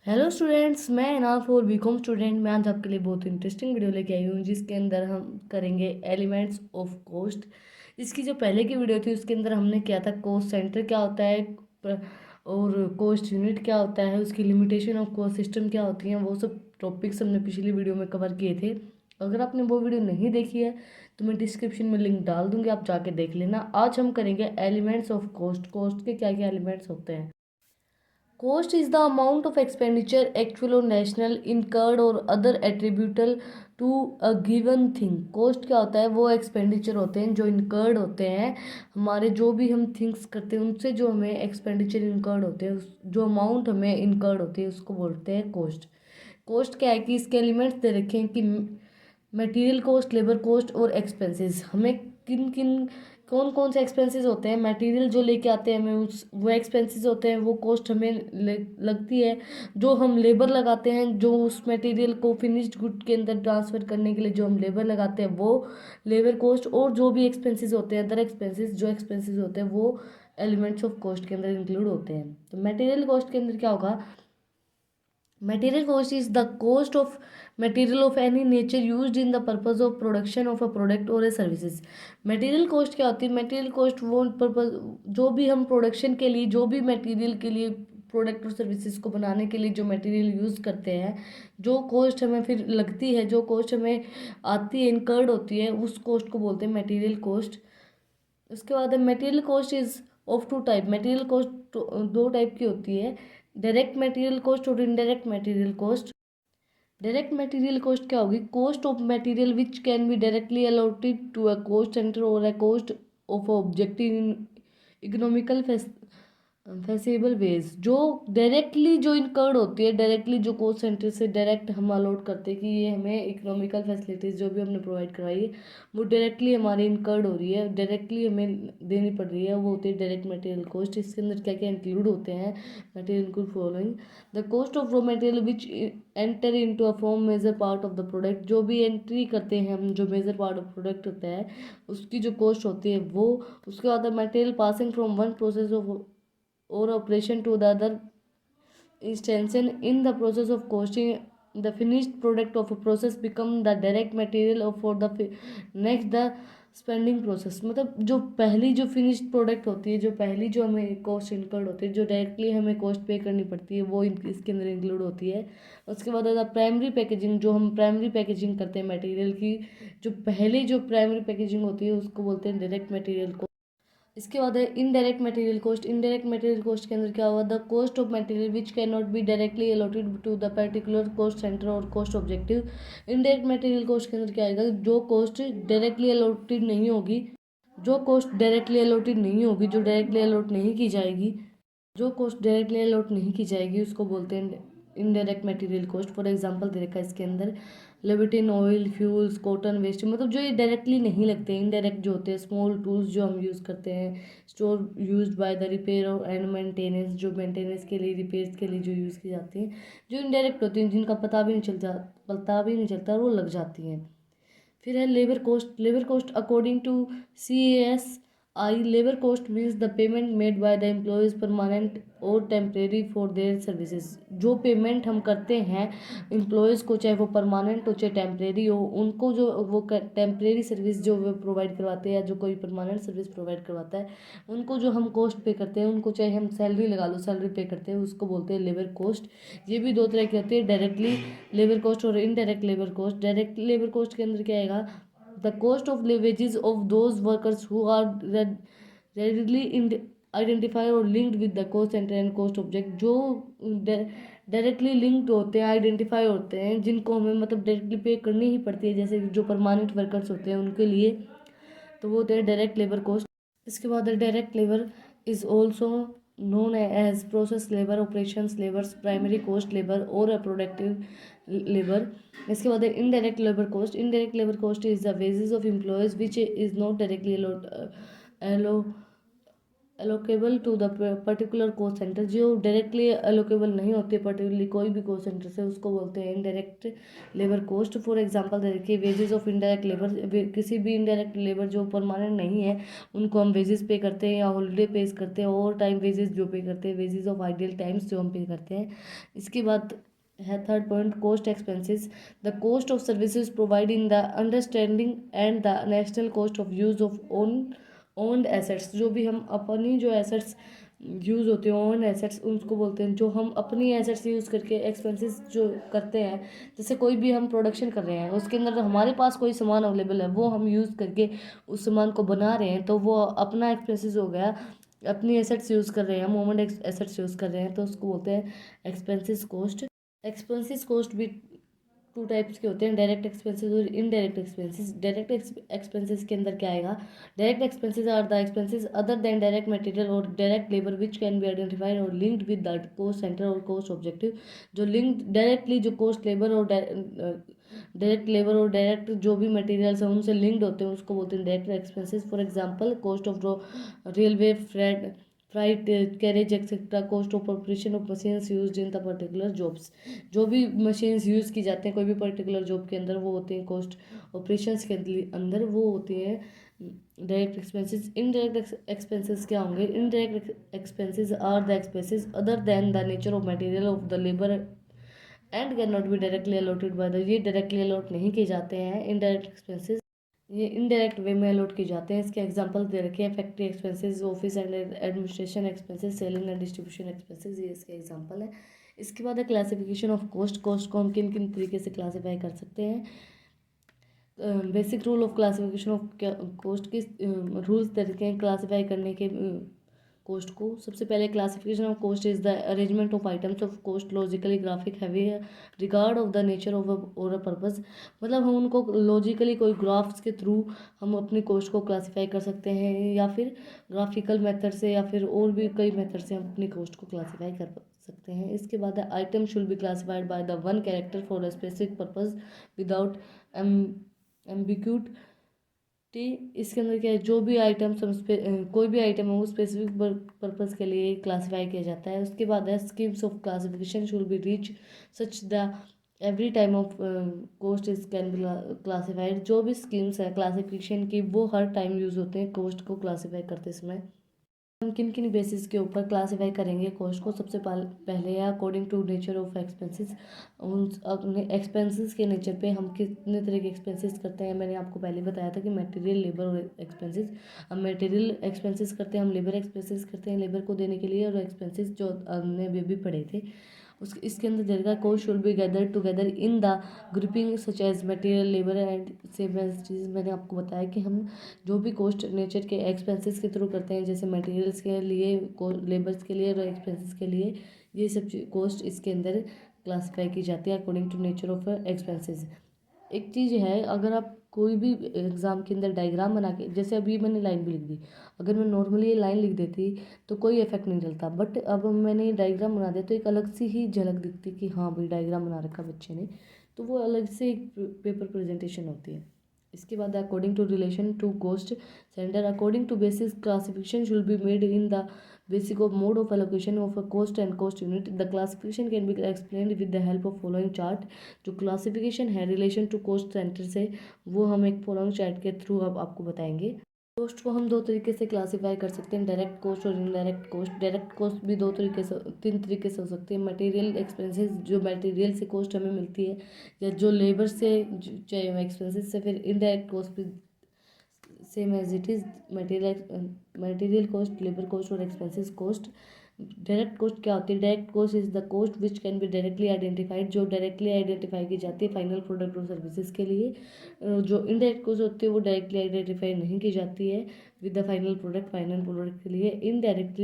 Hello students, मैं enough और BCom student. मैं आज आपके लिए बहुत इंटरेस्टिंग वीडियो लेके आई हूँ जिसके अंदर हम करेंगे एलिमेंट्स ऑफ कोस्ट। इसकी जो पहले की वीडियो थी उसके अंदर हमने किया था कोस्ट सेंटर क्या होता है और कोस्ट यूनिट क्या होता है, उसकी लिमिटेशन ऑफ कोस्ट सिस्टम क्या होती हैं, वो सब टॉपिक्स हमने पिछली वीडियो में कवर किए थे। अगर आपने वो वीडियो नहीं देखी है तो मैं डिस्क्रिप्शन में लिंक डाल दूँगी, आप जाके देख लेना। आज हम करेंगे एलिमेंट्स ऑफ कोस्ट। कोस्ट के क्या क्या एलिमेंट्स होते हैं। Cost is the amount of expenditure, actual or national, incurred or other attributable to a given thing. Cost क्या होता है? वो एक्सपेंडिचर होते हैं जो इनकर्ड होते हैं, हमारे जो भी हम थिंग्स करते हैं उनसे जो हमें एक्सपेंडिचर इनकर्ड होते हैं, जो अमाउंट हमें इनकर्ड होती है उसको बोलते हैं कोस्ट। कोस्ट क्या है कि इसके एलिमेंट्स दे रखे हैं कि मटेरियल कोस्ट, लेबर कोस्ट और एक्सपेंसेस। हमें किन किन कौन कौन से एक्सपेंसेस होते हैं, मटेरियल जो लेके आते हैं हमें उस वो एक्सपेंसेस होते हैं, वो कॉस्ट हमें लगती है। जो हम लेबर लगाते हैं, जो उस मटेरियल को फिनिश्ड गुड के अंदर ट्रांसफ़र करने के लिए जो हम लेबर लगाते हैं वो लेबर कॉस्ट। और जो भी एक्सपेंसेस होते हैं, अदर एक्सपेंसेस, जो एक्सपेंसेस होते हैं वो एलिमेंट्स ऑफ कॉस्ट के अंदर इंक्लूड होते हैं। तो मटेरियल कॉस्ट के अंदर क्या होगा? Material cost is the cost of material of any nature used in the purpose of production of a product or a services. Material cost क्या होती है? Material cost वो पर्पज जो भी हम प्रोडक्शन के लिए, जो भी मटेरियल के लिए, प्रोडक्ट और सर्विसेज को बनाने के लिए जो मटेरियल यूज़ करते हैं, जो कॉस्ट हमें फिर लगती है, जो कॉस्ट हमें आती है, इनकर्ड होती है, उस कॉस्ट को बोलते हैं मटेरियल कॉस्ट। उसके बाद material cost is of two type. Material cost दो टाइप की होती है, डायरेक्ट मटेरियल कॉस्ट और indirect material cost. Direct material cost क्या होगी? Cost of material which can be directly allotted to a cost centre और a cost of objective in economical feasible ways. जो directly जो incurred होती है, directly जो cost centre से direct हम अलॉट करते हैं कि ये हमें इकोनॉमिकल फैसिलिटीज़ जो भी हमने प्रोवाइड करवाई है वो डायरेक्टली हमारी इनकर्ड हो रही है, डायरेक्टली हमें देनी पड़ रही है, वो होती है डायरेक्ट मटेरियल कॉस्ट। इसके अंदर क्या क्या इंक्लूड होते हैं? Material include following: the cost of raw material which enter into a form major part of the product. जो भी एंट्री करते हैं हम, जो मेजर पार्ट ऑफ प्रोडक्ट होता है उसकी जो कॉस्ट होती है वो। उसके बाद material passing from one process of or operation to the other instance. In the process of costing, the finished product of a process become the direct material of for the next the spending process. मतलब जो पहली जो finished product होती है, जो पहली जो हमें कॉस्ट इनकर्ड होती है, जो डायरेक्टली हमें कॉस्ट पे करनी पड़ती है, वो इसके अंदर इंक्लूड होती है। उसके बाद प्राइमरी पैकेजिंग, जो हम प्राइमरी पैकेजिंग करते हैं मटेरियल की, जो पहली जो प्राइमरी पैकेजिंग होती है उसको बोलते हैं डायरेक्ट मटेरियल। इसके बाद है indirect material cost. Indirect material cost के अंदर क्या हुआ? The cost of material which can not be directly allotted to the particular cost centre और cost objective. Indirect material cost के अंदर क्या आएगा? जो कॉस्ट डायरेक्टली अलॉटेड नहीं होगी, जो कॉस्ट डायरेक्टली अलॉटेड नहीं होगी, जो डायरेक्टली अलॉट नहीं की जाएगी, जो कॉस्ट डायरेक्टली अलॉट नहीं की जाएगी उसको बोलते हैं indirect material cost. For example दे रखा है इसके अंदर, लिबर्टिन ऑयल, फ्यूल्स, कॉटन वेस्ट। मतलब जो ये डायरेक्टली नहीं लगते, इनडायरेक्ट जो होते हैं, स्मॉल टूल्स जो हम यूज़ करते हैं, store used by the repair और एंड मेंटेनेंस, जो मेंटेनेंस के लिए, रिपेयर्स के लिए जो यूज़ की जाती हैं, जो इनडायरेक्ट होती हैं, जिनका पता भी नहीं चलता और वो लग जाती हैं। फिर है labour cost. Labour cost according to CASI, labour cost means the payment made by the employees permanent और टेम्परेरी फॉर देयर सर्विसेज। जो पेमेंट हम करते हैं एम्प्लॉयज़ को, चाहे वो परमानेंट हो चाहे टेम्परेरी हो, उनको जो वो टेम्परेरी सर्विस जो वो प्रोवाइड करवाते हैं या जो कोई परमानेंट सर्विस प्रोवाइड करवाता है, उनको जो हम कॉस्ट पे करते हैं, उनको चाहे हम सैलरी लगा लो, सैलरी पे करते हैं, उसको बोलते हैं लेबर कॉस्ट। ये भी दो तरह की होती है, डायरेक्टली लेबर कॉस्ट और indirect labour cost. Direct labour cost के अंदर क्या आएगा? The cost of wages of those workers who are readily identify और linked with the cost centre and cost object. जो डायरेक्टली लिंक्ड होते हैं, आइडेंटिफाई होते हैं, जिनको हमें मतलब डायरेक्टली पे करनी ही पड़ती है, जैसे जो परमानेंट वर्कर्स होते हैं उनके लिए, तो वो होते हैं डायरेक्ट लेबर कॉस्ट। इसके बाद direct labour is also known as process labor, operations labor, primary cost labor or a productive labor. इसके बाद indirect labor cost. Indirect labor cost is the wages of employees which is not directly allocable to the particular cost centre, जो directly allocable नहीं होती है particularly कोई भी coast centre से, उसको बोलते हैं indirect labour cost. For example देखिए, वेजेस ऑफ इनडायरेक्ट लेबर, किसी भी इनडायरेक्ट लेबर जो परमानेंट नहीं है उनको हम वेजेस पे करते हैं या हॉलीडे पे करते हैं, ओवर टाइम वेजेस जो पे करते हैं, वेजेस ऑफ आइडियल टाइम्स जो हम पे करते हैं। इसके बाद है third point, cost expenses, the cost of services provide in the understanding and the national cost of use of owned assets, जो भी हम अपनी जो एसेट्स यूज़ होते हैं ओन एसेट्स उसको बोलते हैं, जो हम अपनी एसेट्स यूज़ करके एक्सपेंसेस जो करते हैं, जैसे कोई भी हम प्रोडक्शन कर रहे हैं उसके अंदर हमारे पास कोई सामान अवेलेबल है वो हम यूज़ करके उस सामान को बना रहे हैं, तो वो अपना एक्सपेंसेस हो गया। अपनी एसेट्स यूज़ कर रहे हैं, मोमेंट एसेट्स यूज़ कर रहे हैं, तो उसको बोलते हैं एक्सपेंसेस कोस्ट। एक्सपेंसेस कोस्ट भी टू टाइप्स के होते हैं, डायरेक्ट एक्सपेंसेस और इनडायरेक्ट एक्सपेंसेस। डायरेक्ट एक्सपेंसेस के अंदर क्या आएगा, direct expenses are the expenses other than direct material और direct labour which can be identified और linked with the cost centre और कोस्ट ऑब्जेक्टिव। जो लिंक डायरेक्टली जो कोस्ट लेबर और डायरेक्ट लेबर और डायरेक्ट जो भी मटेरियल्स हैं उनसे लिंक्ड होते हैं उसको बोलते हैं direct expenses. For example, cost of railway freight carriage etcetera, cost of operation of machines used in the particular jobs, जो भी मशीन्स यूज़ की जाते हैं कोई भी पर्टिकुलर जॉब के अंदर वो होते हैं कॉस्ट ऑपरेशंस के अंदर वो होती है डायरेक्ट एक्सपेंसेस। इनडायरेक्ट एक्सपेंसेस क्या होंगे, indirect expenses are the expenses other than the nature of material of the labour and can not be directly allotted by the, ये डायरेक्टली अलॉट नहीं किए जाते हैं इनडायरेक्ट एक्सपेंसेस, ये इनडायरेक्ट वे में allot किए जाते हैं। इसके एग्जांपल दे रखे हैं, factory expenses, office and administration expenses, selling and distribution expenses, ये इसके एग्जांपल है। इसके बाद है क्लासिफिकेशन ऑफ कोस्ट, कोस्ट को हम किन किन तरीके से क्लासीफाई कर सकते हैं। Basic rule of classification of cost के रूल्स तरीके हैं क्लासीफाई करने के कोस्ट को। सबसे पहले classification of cost is the arrangement of items of cost logically graphic heavy regard of the nature of और अ पर्पस, मतलब हम उनको लॉजिकली कोई ग्राफ्स के थ्रू हम अपनी कोस्ट को क्लासीफाई कर सकते हैं, या फिर ग्राफिकल मेथड से, या फिर और भी कई मेथड से हम अपनी कोस्ट को क्लासीफाई कर सकते हैं। इसके बाद item should be classified by the one character for a specific purpose without ambiguity. इसके अंदर क्या है, जो भी आइटम्स हम कोई भी आइटम है वो स्पेसिफिक पर्पस के लिए क्लासीफाई किया जाता है। उसके बाद है schemes of classification should be reach such the every time of cost is can be classified, जो भी स्कीम्स है क्लासिफिकेशन की वो हर टाइम यूज़ होते हैं कोस्ट को क्लासीफाई करते समय। हम किन किन बेसिस के ऊपर क्लासीफाई करेंगे कोस्ट को, सबसे पहले है according to nature of expenses, उन अपने एक्सपेंसेस के नेचर पे हम कितने तरह के एक्सपेंसेस करते हैं। मैंने आपको पहले बताया था कि मटेरियल, लेबर और एक्सपेंसेस। हम मटेरियल एक्सपेंसेस करते हैं, हम लेबर एक्सपेंसेस करते हैं लेबर को देने के लिए, और एक्सपेंसेस जो हमने अभी भी पढ़े थे उस इसके अंदर देगा cost should be gather together in the grouping such as material, labour and same as चीज़। मैंने आपको बताया कि हम जो भी कोस्ट नेचर के एक्सपेंसेस के थ्रू करते हैं, जैसे मटेरियल्स के लिए, लेबर्स के लिए और एक्सपेंसेस के लिए, ये सब कोस्ट इसके अंदर क्लासीफाई की जाती है according to nature of expenses. एक चीज़ है, अगर आप कोई भी एग्ज़ाम के अंदर डायग्राम बना के, जैसे अभी मैंने लाइन भी लिख दी, अगर मैं नॉर्मली ये लाइन लिख देती तो कोई इफेक्ट नहीं डलता, बट अब मैंने ये डायग्राम बना दिया तो एक अलग सी ही झलक दिखती कि हाँ भाई डायग्राम बना रखा बच्चे ने, तो वो अलग से एक पेपर प्रेजेंटेशन होती है। इसके बाद according to relation to cost centre, according to basis classification should be made in the basic of mode of allocation of a cost and cost unit. The classification can be explained with the help of following chart। जो classification है relation to cost centre से, वो हम एक following chart के through अब आपको बताएंगे। कोस्ट को हम दो तरीके से क्लासीफाई कर सकते हैं, डायरेक्ट कोस्ट और इनडायरेक्ट कोस्ट। डायरेक्ट कोस्ट भी दो तरीके से, तीन तरीके से हो सकती है। मटेरियल एक्सपेंसेस, जो मटेरियल से कोस्ट हमें मिलती है, या जो लेबर से, चाहे एक्सपेंसेस से। फिर इनडायरेक्ट कोस्ट भी same as it is material cost, labour cost और एक्सपेंसेस कॉस्ट। डायरेक्ट कॉस्ट क्या होती है, direct cost is the cost which can be directly identified, जो डायरेक्टली आइडेंटिफाई की जाती है फाइनल प्रोडक्ट और सर्विसेज के लिए। जो इनडायरेक्ट कॉस्ट होती है वो डायरेक्टली आइडेंटिफाई नहीं की जाती है विद द फाइनल प्रोडक्ट के लिए। Indirect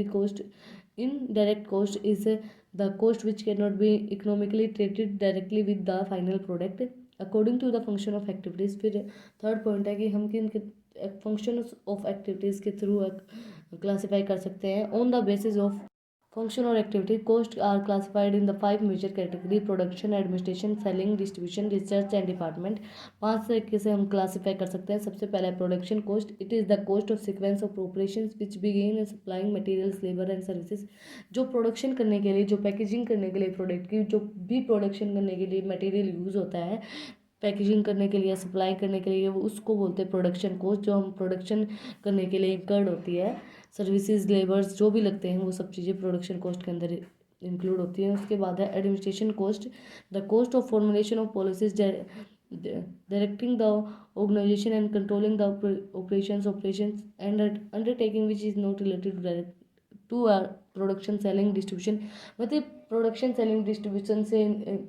cost is the cost which can not be economically treated directly with the final product according to the function of activities. फिर थर्ड पॉइंट है कि हम किन फंक्शन ऑफ एक्टिविटीज़ के through classify कर सकते हैं on the basis of function और activity cost are classified in the 5 major category: production, administration, selling, distribution, research and department. 5 तरीके से हम क्लासीफाई कर सकते हैं। सबसे पहला है production cost. It is the cost of sequence of operations which begin supplying materials, labour and services. जो प्रोडक्शन करने के लिए, जो पैकेजिंग करने के लिए प्रोडक्ट की, जो भी प्रोडक्शन करने के लिए मटेरियल यूज़ होता है पैकेजिंग करने के लिए, सप्लाई करने के लिए, वो उसको बोलते हैं प्रोडक्शन कोस्ट। जो हम प्रोडक्शन करने के लिए इंकर्ड होती है, सर्विसेज, लेबर्स जो भी लगते हैं, वो सब चीज़ें प्रोडक्शन कोस्ट के अंदर इंक्लूड होती हैं। उसके बाद है administration cost, the cost of formulation of policies directing the organisation and controlling the operations and undertaking which is not related to production, selling, distribution. मतलब प्रोडक्शन, सेलिंग, डिस्ट्रीब्यूशन से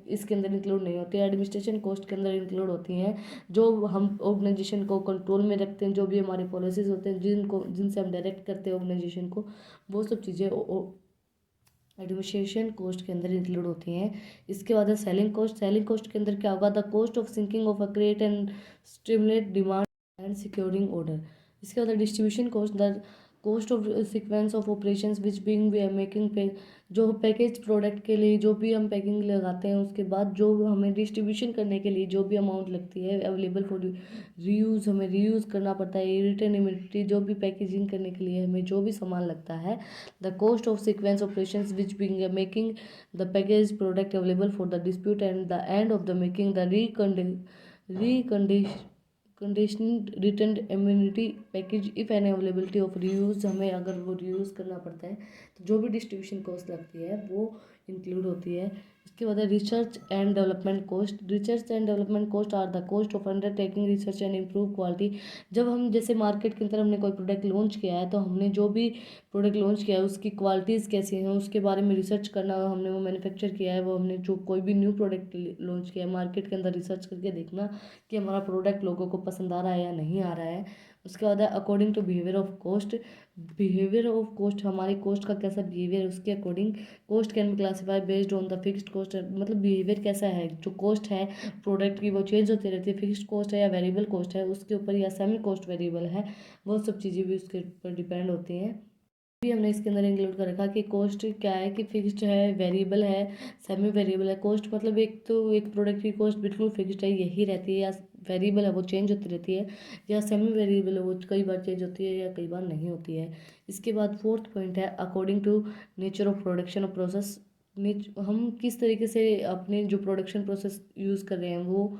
इसके अंदर इंक्लूड नहीं होती है। एडमिनिस्ट्रेशन कॉस्ट के अंदर include होती हैं जो हम ऑर्गेनाइजेशन को कंट्रोल में रखते हैं, जो भी हमारे पॉलिसीज होते हैं, जिनसे हम डायरेक्ट करते हैं ऑर्गेनाइजेशन को, वो सब चीज़ें एडमिनिस्ट्रेशन कॉस्ट के अंदर इंक्लूड होती हैं। इसके बाद है सेलिंग कोस्ट। सेलिंग कोस्ट के अंदर क्या होगा? The cost of sinking of a crate and stimulate demand and securing order. इसके बाद है distribution cost, the cost of sequence of operations which being we are making pay, जो package product के लिए जो भी हम पैकिंग लगाते हैं, उसके बाद जो हमें डिस्ट्रीब्यूशन करने के लिए जो भी अमाउंट लगती है अवेलेबल फॉर रीयूज़, हमें रीयूज़ करना पड़ता है, रिटर्नेबिलिटी, जो भी पैकेजिंग करने के लिए हमें जो भी सामान लगता है, the cost of sequence operations which being making the package product available for the dispute and the end of the making the conditioned return immunity package if an availability of reuse. हमें अगर वो reuse करना पड़ता है तो जो भी distribution cost लगती है वो इंक्लूड होती है। इसके बाद है research and development cost. Research and development cost are the cost of undertaking research and improve quality. जब हम जैसे मार्केट के अंदर हमने कोई प्रोडक्ट लॉन्च किया है, तो हमने जो भी प्रोडक्ट लॉन्च किया है उसकी क्वालिटीज़ कैसी हैं उसके बारे में रिसर्च करना, हमने वो मैन्युफैक्चर किया है, वो हमने जो कोई भी न्यू प्रोडक्ट लॉन्च किया है मार्केट के अंदर रिसर्च करके देखना कि हमारा प्रोडक्ट लोगों को पसंद आ रहा है या नहीं आ रहा है। उसके बाद है according to behaviour of cost. Behaviour of cost, हमारी कॉस्ट का कैसा बिहेवियर है उसके अकॉर्डिंग cost can be classify based on the fixed cost. मतलब बिहेवियर कैसा है, जो कॉस्ट है प्रोडक्ट की वो चेंज होती रहती है, फिक्स्ड कॉस्ट है या वेरिएबल कॉस्ट है उसके ऊपर, या सेमी कॉस्ट वेरिएबल है, वो सब चीज़ें भी उसके ऊपर डिपेंड होती हैं। भी हमने इसके अंदर इंक्लूड कर रखा कि कॉस्ट क्या है, कि फिक्स्ड है, वेरिएबल है, सेमी वेरिएबल है। कॉस्ट मतलब एक तो एक प्रोडक्ट की कॉस्ट बिल्कुल फिक्स्ड है, यही रहती है, या वेरिएबल है वो चेंज होती रहती है, या सेमी वेरिएबल है वो कई बार चेंज होती है या कई बार नहीं होती है। इसके बाद फोर्थ पॉइंट है according to nature of production of process. हम किस तरीके से अपने जो प्रोडक्शन प्रोसेस यूज़ कर रहे हैं वो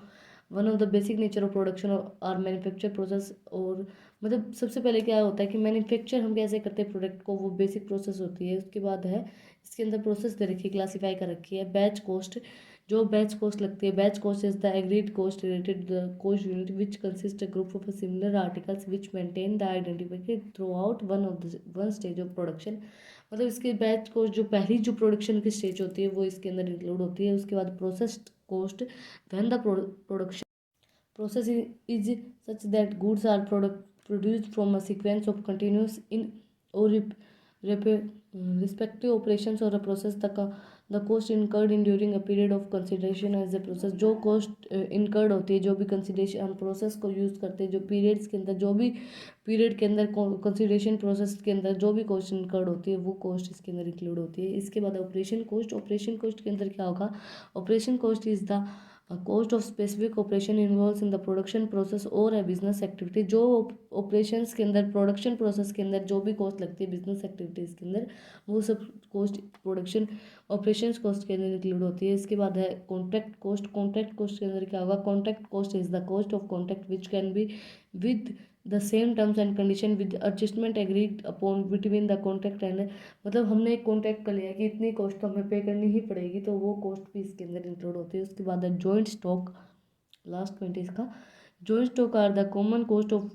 one of the basic nature of production और मैन्युफैक्चर प्रोसेस। और मतलब सबसे पहले क्या होता है कि मैन्युफैक्चर हम कैसे करते हैं प्रोडक्ट को, वो बेसिक प्रोसेस होती है। उसके बाद है इसके अंदर प्रोसेस दे रखी है, क्लासीफाई कर रखी है बैच कॉस्ट। जो बैच कॉस्ट लगती है, batch cost is the agreed cost related the cost unit which consist a group of similar articles which maintain the identity through out one stage of production. मतलब इसके batch cost जो पहली जो production की stage होती है वो इसके अंदर इंक्लूड होती है। उसके बाद process cost when the production process is such that goods are produced from a sequence of continuous in or respective operations or a process the cost incurred in during a period of consideration as a process। जो cost incurred होती है, जो भी consideration हम process को use करते हैं, जो periods के अंदर, जो भी period के अंदर consideration process के अंदर जो भी cost incurred होती है वो cost इसके अंदर include होती है। इसके बाद operation cost। operation cost के अंदर क्या होगा? operation cost is the cost of specific operation involves in the production process और है बिजनेस एक्टिविटी। जो ऑपरेशंस के अंदर, प्रोडक्शन प्रोसेस के अंदर जो भी कॉस्ट लगती है बिजनेस एक्टिविटीज़ के अंदर, वो सब कॉस्ट प्रोडक्शन ऑपरेशंस कॉस्ट के अंदर इंक्लूड होती है। इसके बाद है कॉन्ट्रैक्ट कॉस्ट। कॉन्ट्रैक्ट कॉस्ट के अंदर क्या होगा? Contract cost is the cost of contract which can be with the same terms and condition with adjustment agreed upon between the contract and, मतलब हमने एक कॉन्ट्रैक्ट कर लिया कि इतनी कॉस्ट तो हमें पे करनी ही पड़ेगी, तो वो कॉस्ट भी इसके अंदर इंक्लूड होती है। उसके बाद है जॉइंट स्टॉक। लास्ट पॉइंट है इसका, joint stock are the common cost of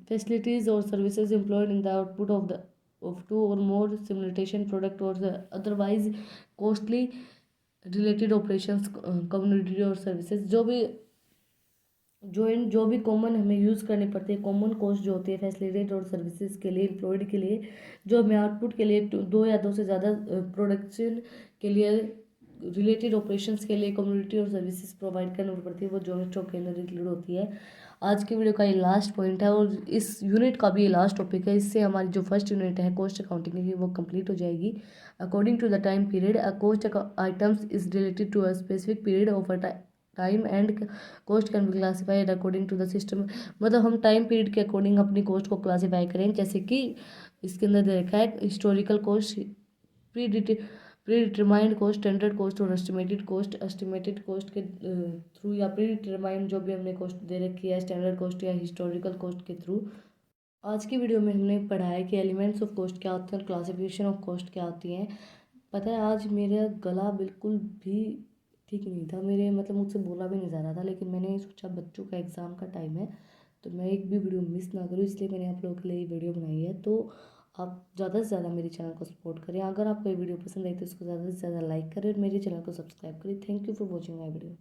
facilities or services employed in the output of two or more simulation product or otherwise costly related operations community or services. जो भी common हमें use करनी पड़ती है, common cost जो होती है facilitate और सर्विसेज के लिए, एम्प्लॉयड के लिए, जो हमें आउटपुट के लिए दो या दो से ज़्यादा प्रोडक्शन के लिए रिलेटेड ऑपरेशंस के लिए कम्युनिटी और सर्विसेज प्रोवाइड करनी पड़ती है, वो जॉइंट स्टॉक के अंदर इंक्लूड होती है। आज की वीडियो का ये लास्ट पॉइंट है और इस यूनिट का भी ये लास्ट टॉपिक है। इससे हमारी जो फर्स्ट यूनिट है कॉस्ट अकाउंटिंग की वो कंप्लीट हो जाएगी। According to the time period, a cost items is related to a specific period of a time and cost can be classified according to the system. मतलब हम time period के अकॉर्डिंग अपनी cost को क्लासीफाई करें, जैसे कि इसके अंदर दे रखा है historical cost, predetermined cost, standard cost और एस्टिमेटेड कॉस्ट। एस्टिमेटेड कॉस्ट के थ्रू या प्री डिटरमाइंड जो भी हमने कॉस्ट दे रखी है स्टैंडर्ड कॉस्ट या हिस्टोरिकल कॉस्ट के थ्रू। आज की वीडियो में हमने पढ़ा है कि एलिमेंट्स ऑफ कॉस्ट क्या होते हैं और क्लासिफिकेशन ऑफ कॉस्ट क्या होती हैं। पता है आज मेरा गला बिल्कुल भी ठीक नहीं था, मेरे मतलब मुझसे बोला भी नहीं जा रहा था, लेकिन मैंने सोचा बच्चों का एग्ज़ाम का टाइम है तो मैं एक भी वीडियो मिस ना करूँ, इसलिए मैंने आप लोगों के लिए ये वीडियो बनाई है। तो आप ज़्यादा से ज़्यादा मेरे चैनल को सपोर्ट करें। अगर आपको ये वीडियो पसंद आई तो इसको ज़्यादा से ज़्यादा लाइक करें और मेरे चैनल को सब्सक्राइब करें। Thank you for watching my video.